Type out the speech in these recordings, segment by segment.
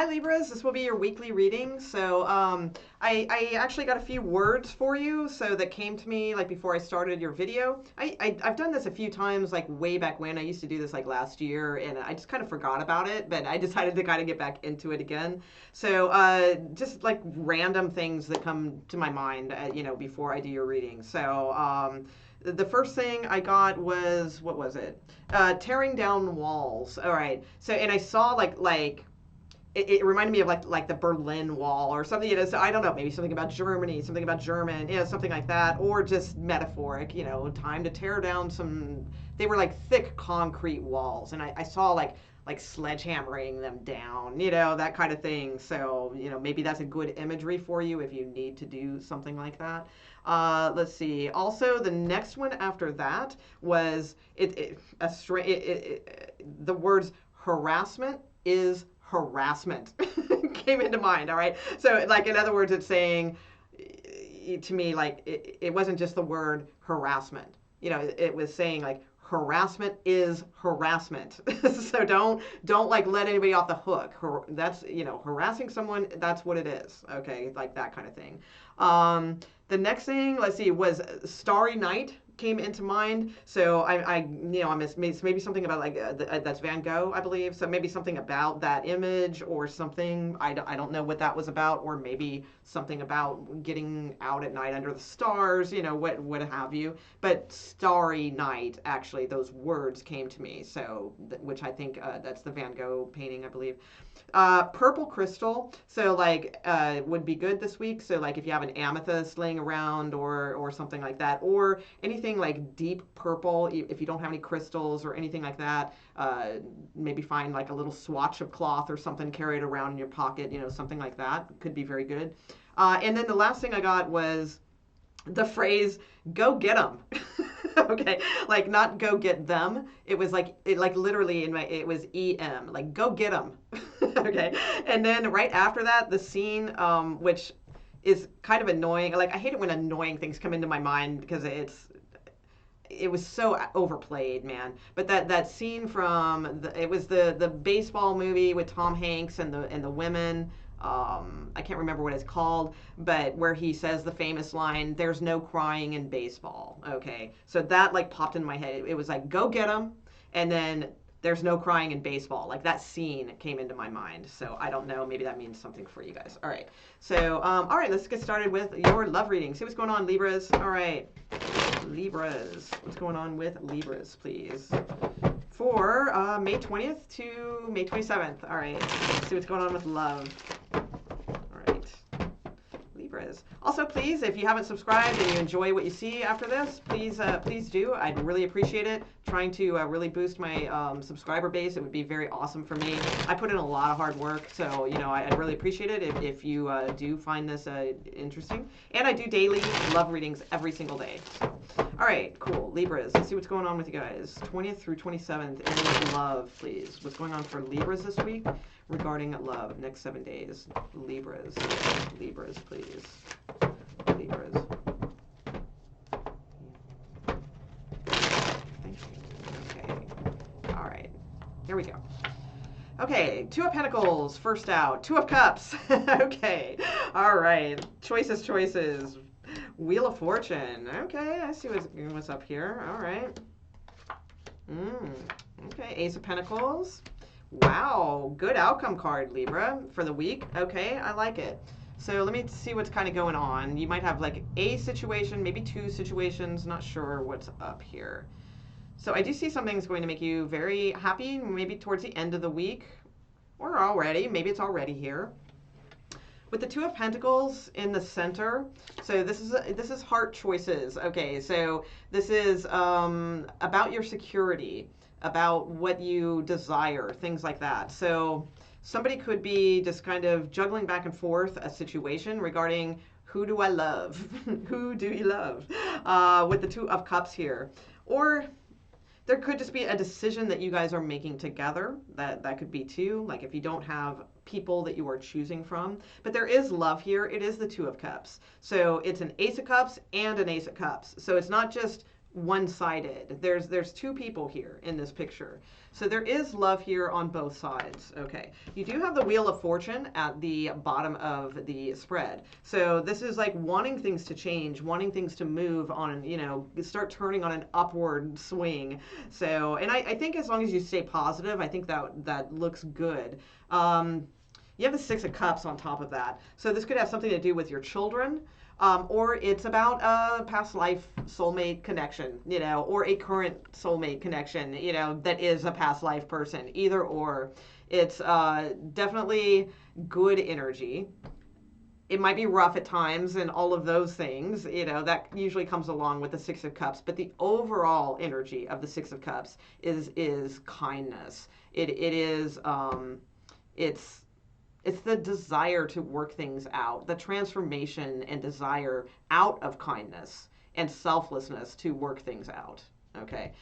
Libras, this will be your weekly reading. So I actually got a few words for you so that came to me like before I started your video. I've done this a few times like way back when. I used to do this like last year and I just kind of forgot about it, but I decided to kind of get back into it again. So just like random things that come to my mind, you know, before I do your reading. So the first thing I got was, what was it? Tearing down walls. All right. So, and I saw like it reminded me of like the Berlin Wall or something. You know, so I don't know, maybe something about Germany, something about German, you know, something like that, or just metaphoric. You know, time to tear down some. They were like thick concrete walls, and I saw like sledgehammering them down, you know, that kind of thing. So, you know, maybe that's a good imagery for you if you need to do something like that. Let's see. Also, the next one after that was the words harassment is harassment came into mind. All right. So, like, in other words, it's saying to me, like, it wasn't just the word harassment. You know, it was saying like harassment is harassment. So don't like let anybody off the hook. That's, you know, harassing someone, that's what it is. Okay, like that kind of thing. The next thing, let's see, was Starry Night came into mind. So I you know, maybe something about like that's Van Gogh, I believe. So maybe something about that image or something. I don't know what that was about, or maybe something about getting out at night under the stars, you know, what have you. But Starry Night, actually, those words came to me. So which I think that's the Van Gogh painting, I believe. Purple crystal, so like would be good this week. So like if you have an amethyst laying around or something like that, or anything like deep purple, if you don't have any crystals or anything like that, maybe find like a little swatch of cloth or something, carry it around in your pocket, you know, something like that could be very good. And then the last thing I got was the phrase "go get 'em." Okay, like not "go get them." It was like literally it was em, like "go get 'em." Okay, and then right after that, the scene, which is kind of annoying. Like I hate it when annoying things come into my mind because it was so overplayed, man. But that scene from it was the baseball movie with Tom Hanks and the women. I can't remember what it's called, but where he says the famous line, "There's no crying in baseball." Okay, so that like popped in my head. It was like "go get 'em," and then "there's no crying in baseball." Like that scene came into my mind. So I don't know. Maybe that means something for you guys. All right. So all right, let's get started with your love reading. See what's going on, Libras. All right, Libras. What's going on with Libras, please? For May 20th to May 27th. All right. Let's see what's going on with love. Libras. Also, please, if you haven't subscribed and you enjoy what you see after this, please do. I'd really appreciate it. Trying to really boost my subscriber base. It would be very awesome for me. I put in a lot of hard work, so you know I'd really appreciate it if you do find this interesting. And I do daily love readings every single day. So, all right, cool. Libras. Let's see what's going on with you guys. 20th through 27th in love, please. What's going on for Libras this week regarding love? Next 7 days. Libras. Libras, please. Libras. Thank you. Okay. All right. Here we go. Okay, Two of Pentacles, first out. Two of Cups. Okay. All right. Choices. Wheel of Fortune. Okay, I see what's up here. All right. Okay, Ace of Pentacles. Wow, good outcome card, Libra, for the week. Okay, I like it. So let me see what's kind of going on. You might have like a situation, maybe two situations, not sure what's up here. So I do see something's going to make you very happy, maybe towards the end of the week, or already, maybe it's already here. With the Two of Pentacles in the center, so this is heart choices. Okay, so this is about your security, about what you desire, things like that. So somebody could be just kind of juggling back and forth a situation regarding who do I love? Who do you love? With the Two of Cups here. Or there could just be a decision that you guys are making together. That could be too, like if you don't have people that you are choosing from. But there is love here. It is the Two of Cups. So it's an Ace of Cups and an Ace of Cups. So it's not just one-sided. There's two people here in this picture. So there is love here on both sides. Okay. You do have the Wheel of Fortune at the bottom of the spread. So this is like wanting things to change, wanting things to move on, you know, start turning on an upward swing. So, and I think as long as you stay positive, I think that looks good. You have the Six of Cups on top of that. So this could have something to do with your children. Or it's about a past life soulmate connection, you know, or a current soulmate connection, you know, that is a past life person. Either or. It's definitely good energy. It might be rough at times and all of those things, you know, that usually comes along with the Six of Cups. But the overall energy of the Six of Cups is kindness. It is it's the desire to work things out, the transformation and desire out of kindness and selflessness to work things out. Okay.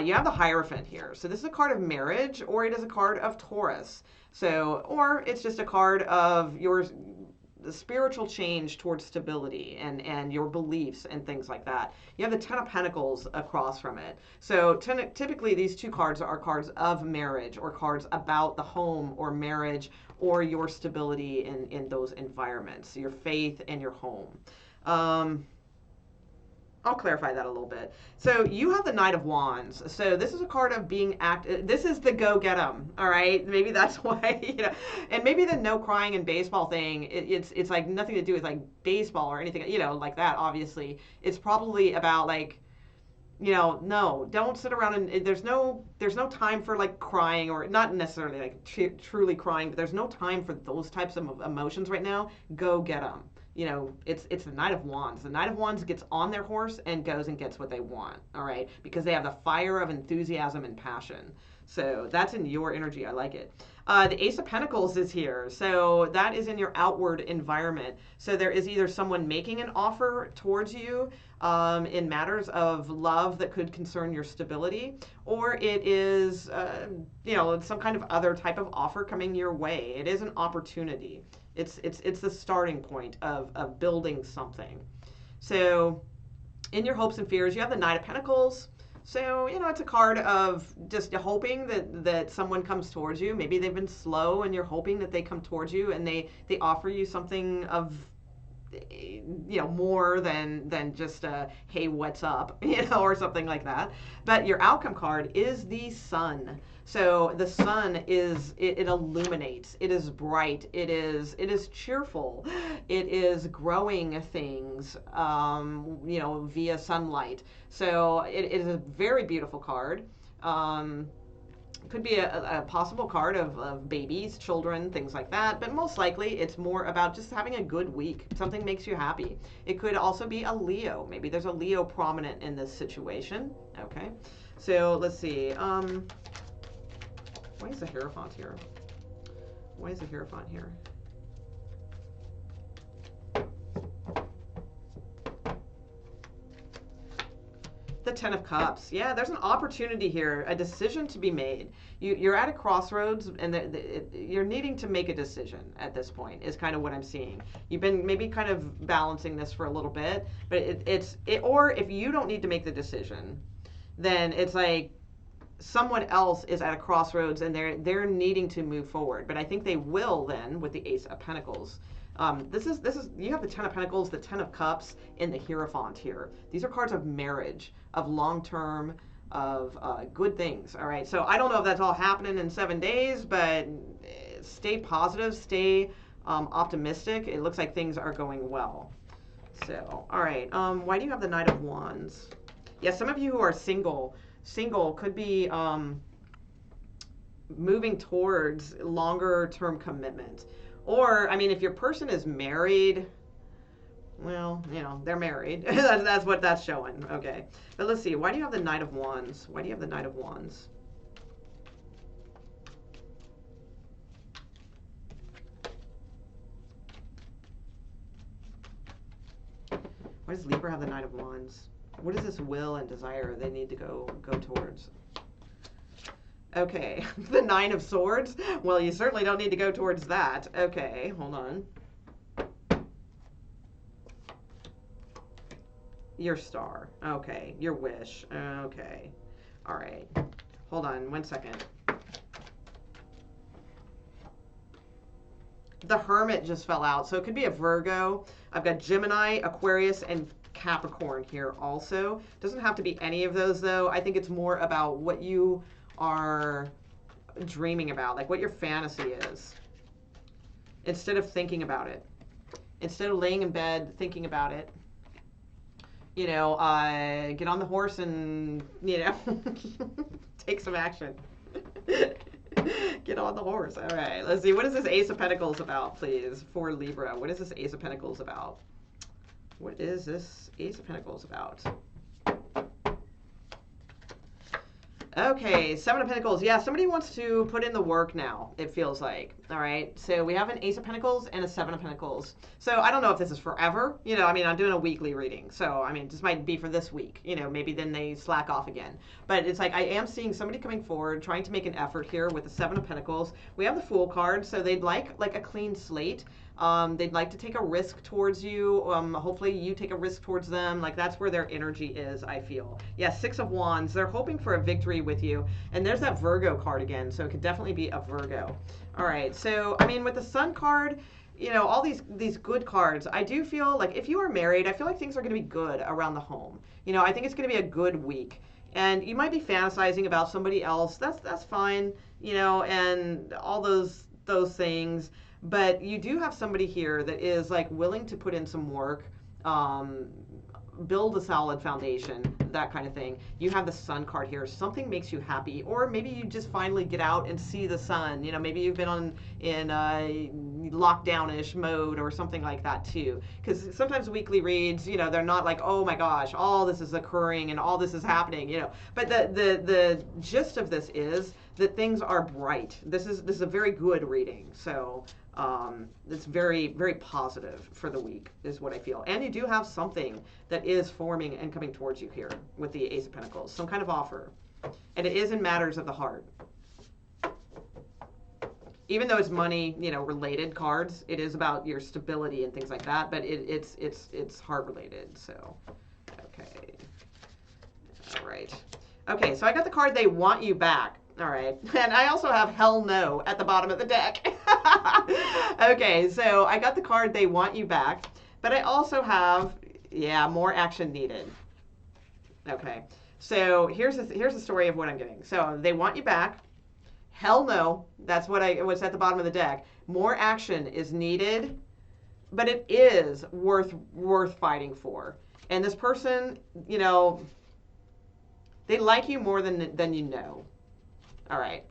You have the Hierophant here. So this is a card of marriage, or it is a card of Taurus. So, or it's just a card of your spiritual change towards stability and your beliefs and things like that. You have the Ten of Pentacles across from it. So typically these two cards are cards of marriage, or cards about the home or marriage or your stability in those environments, your faith and your home. I'll clarify that a little bit. So you have the Knight of Wands. So this is a card of being this is the go get 'em. All right. Maybe that's why, you know, and maybe the no crying in baseball thing, it's like nothing to do with like baseball or anything, you know, like that. Obviously it's probably about like, you know, no, don't sit around and there's no time for like crying, or not necessarily like truly crying, but there's no time for those types of emotions right now. Go get them. You know, it's the Knight of Wands. The Knight of Wands gets on their horse and goes and gets what they want, all right? Because they have the fire of enthusiasm and passion. So that's in your energy. I like it. The Ace of Pentacles is here. So that is in your outward environment. So there is either someone making an offer towards you in matters of love that could concern your stability, or it is, you know, some kind of other type of offer coming your way. It is an opportunity. It's the starting point of building something. So in your hopes and fears, you have the Knight of Pentacles. So, you know, it's a card of just hoping that someone comes towards you. Maybe they've been slow and you're hoping that they come towards you and they offer you something of, you know, more than just a, hey, what's up, you know, or something like that. But your outcome card is the Sun. So the sun it illuminates, it is bright, it is cheerful, it is growing things, you know, via sunlight. So it is a very beautiful card. Could be a possible card of babies, children, things like that, but most likely it's more about just having a good week. Something makes you happy. It could also be a Leo. Maybe there's a Leo prominent in this situation. Okay, so let's see. Why is the Hierophant here? Why is the Hierophant here? The Ten of Cups. Yeah, there's an opportunity here, a decision to be made. You're at a crossroads, and you're needing to make a decision at this point, is kind of what I'm seeing. You've been maybe kind of balancing this for a little bit, but or if you don't need to make the decision, then it's like someone else is at a crossroads and they're needing to move forward. But I think they will then with the Ace of Pentacles. This is you have the Ten of Pentacles, the Ten of Cups, and the Hierophant here. These are cards of marriage, of long-term, of good things. All right. So I don't know if that's all happening in 7 days, but stay positive, stay optimistic. It looks like things are going well. So, all right. Why do you have the Knight of Wands? Yeah, some of you who are single could be moving towards longer term commitment. Or, I mean, if your person is married, well, you know, they're married. That's what that's showing. Okay. But let's see. Why do you have the Knight of Wands? Why do you have the Knight of Wands? Why does Libra have the Knight of Wands? What is this will and desire they need to go towards? Okay, the Nine of Swords. Well, you certainly don't need to go towards that. Okay, hold on. Your star. Okay. Your wish. Okay. All right. Hold on 1 second. The Hermit just fell out. So it could be a Virgo. I've got Gemini, Aquarius, and Capricorn here also. Doesn't have to be any of those though. I think it's more about what you are dreaming about, like what your fantasy is. Instead of thinking about it. Instead of laying in bed thinking about it. You know, get on the horse and, you know, take some action. Get on the horse. All right, let's see. What is this Ace of Pentacles about, please, for Libra? What is this Ace of Pentacles about? What is this Ace of Pentacles about? Okay, Seven of Pentacles. Yeah, somebody wants to put in the work now, it feels like. All right, so we have an Ace of Pentacles and a Seven of Pentacles. So I don't know if this is forever. You know, I mean, I'm doing a weekly reading. So, I mean, this might be for this week. You know, maybe then they slack off again. But it's like I am seeing somebody coming forward, trying to make an effort here with the Seven of Pentacles. We have the Fool card, so they'd like a clean slate. They'd like to take a risk towards you. Hopefully you take a risk towards them. Like that's where their energy is, I feel. Yeah, Six of Wands. They're hoping for a victory with you. And there's that Virgo card again. So it could definitely be a Virgo. All right. So, I mean, with the Sun card, you know, all these good cards, I do feel like if you are married, I feel like things are going to be good around the home. You know, I think it's going to be a good week. And you might be fantasizing about somebody else. That's fine, you know, and all those things. But you do have somebody here that is like willing to put in some work, build a solid foundation, that kind of thing. You have the Sun card here. Something makes you happy, or maybe you just finally get out and see the sun. You know, maybe you've been in lockdown-ish mode or something like that too. Because sometimes weekly reads, you know, they're not like, oh my gosh, all this is occurring and all this is happening, you know. But the gist of this is that things are bright. This is a very good reading. So it's very, very positive for the week is what I feel. And you do have something that is forming and coming towards you here with the Ace of Pentacles, some kind of offer. And it is in matters of the heart. Even though it's money, you know, related cards, it is about your stability and things like that, but it's heart related. So, okay. All right. Okay, so I got the card They Want You Back. All right. And I also have Hell No at the bottom of the deck. Okay, so I got the card They Want You Back, but I also have, yeah, More Action Needed. Okay. So here's the story of what I'm getting. So They Want You Back. Hell no. That's what's at the bottom of the deck. More action is needed, but it is worth fighting for. And this person, you know, they like you more than you know. All right.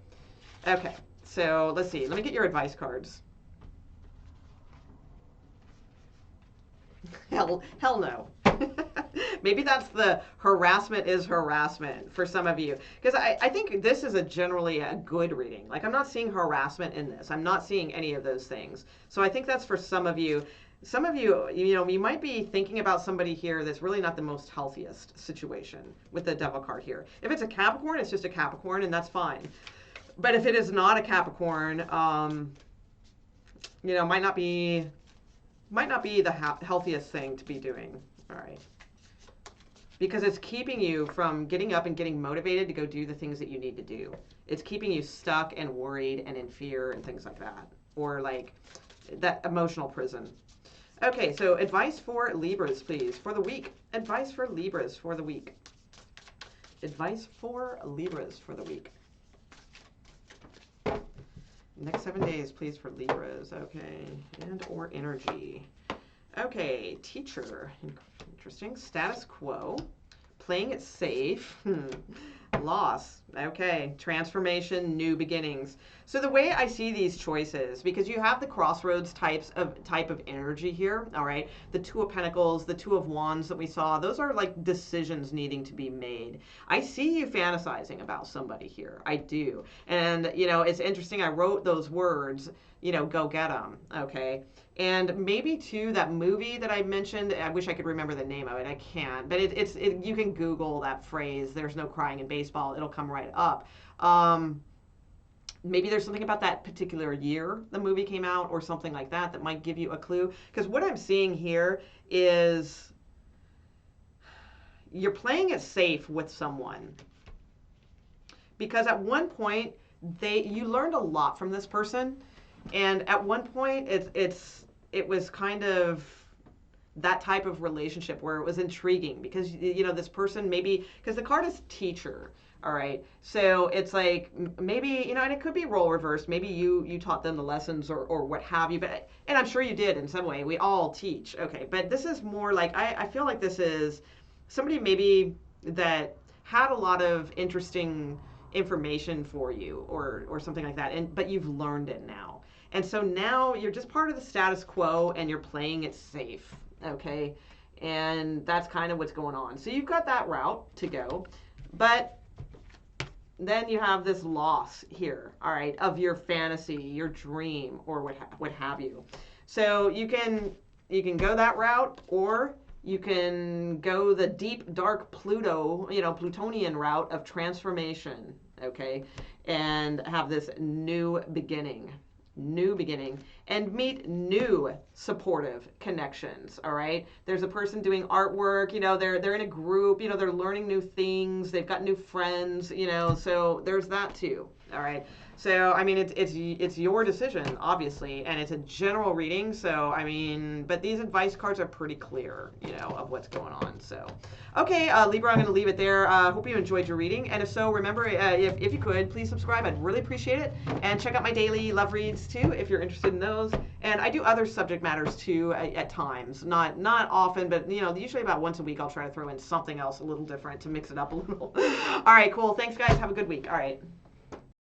Okay. So let's see. Let me get your advice cards. Hell no. Maybe that's the harassment is harassment for some of you. Because I think this is generally a good reading. Like, I'm not seeing harassment in this. I'm not seeing any of those things. So I think that's for some of you. Some of you, you know, you might be thinking about somebody here that's really not the most healthiest situation with the Devil card here. If it's a Capricorn, it's just a Capricorn, and that's fine. But if it is not a Capricorn, you know, might not be the healthiest thing to be doing. All right. Because it's keeping you from getting up and getting motivated to go do the things that you need to do. It's keeping you stuck and worried and in fear and things like that. Or like that emotional prison. Okay, so advice for Libras, please, for the week. Advice for Libras for the week. Advice for Libras for the week. Next 7 days, please, for Libras. Okay, and or energy. Okay, teacher. Interesting. Status quo. Playing it safe. Loss. Okay. Transformation, new beginnings. So the way I see these choices, because you have the crossroads type of energy here, all right? The Two of Pentacles, the Two of Wands that we saw, those are like decisions needing to be made. I see you fantasizing about somebody here. I do. And, you know, it's interesting. I wrote those words, you know, go get them, okay? And maybe too, that movie that I mentioned, I wish I could remember the name of it. I can't, but you can Google that phrase, there's no crying in baseball. It'll come right up. Maybe there's something about that particular year the movie came out or something like that that might give you a clue. Because what I'm seeing here is you're playing it safe with someone. Because at one point, you learned a lot from this person. And at one point, it was kind of that type of relationship where it was intriguing because, you know, this person maybe, because the card is teacher, all right? So it's like maybe, you know, and it could be role reversed. Maybe you taught them the lessons or what have you, and I'm sure you did in some way. We all teach, okay? But this is more like, I feel like this is somebody maybe that had a lot of interesting information for you or something like that, but you've learned it now. And so now you're just part of the status quo and you're playing it safe, okay? And that's kind of what's going on. So you've got that route to go, but then you have this loss here, all right, of your fantasy, your dream, or what have you. So you can go that route, or you can go the deep, dark Pluto, you know, Plutonian route of transformation, okay, and have this new beginning, and meet new supportive connections, all right? There's a person doing artwork, you know, they're in a group, you know, they're learning new things, they've got new friends, you know, so there's that too, all right? So, I mean, it's your decision, obviously, and it's a general reading, so, I mean, but these advice cards are pretty clear, you know, of what's going on, so. Okay, Libra, I'm going to leave it there. Hope you enjoyed your reading, and if so, remember, if you could, please subscribe. I'd really appreciate it, and check out my daily love reads, too, if you're interested in those, and I do other subject matters, too, at times. Not often, but, you know, usually about once a week, I'll try to throw in something else a little different to mix it up a little. All right, cool. Thanks, guys. Have a good week. All right.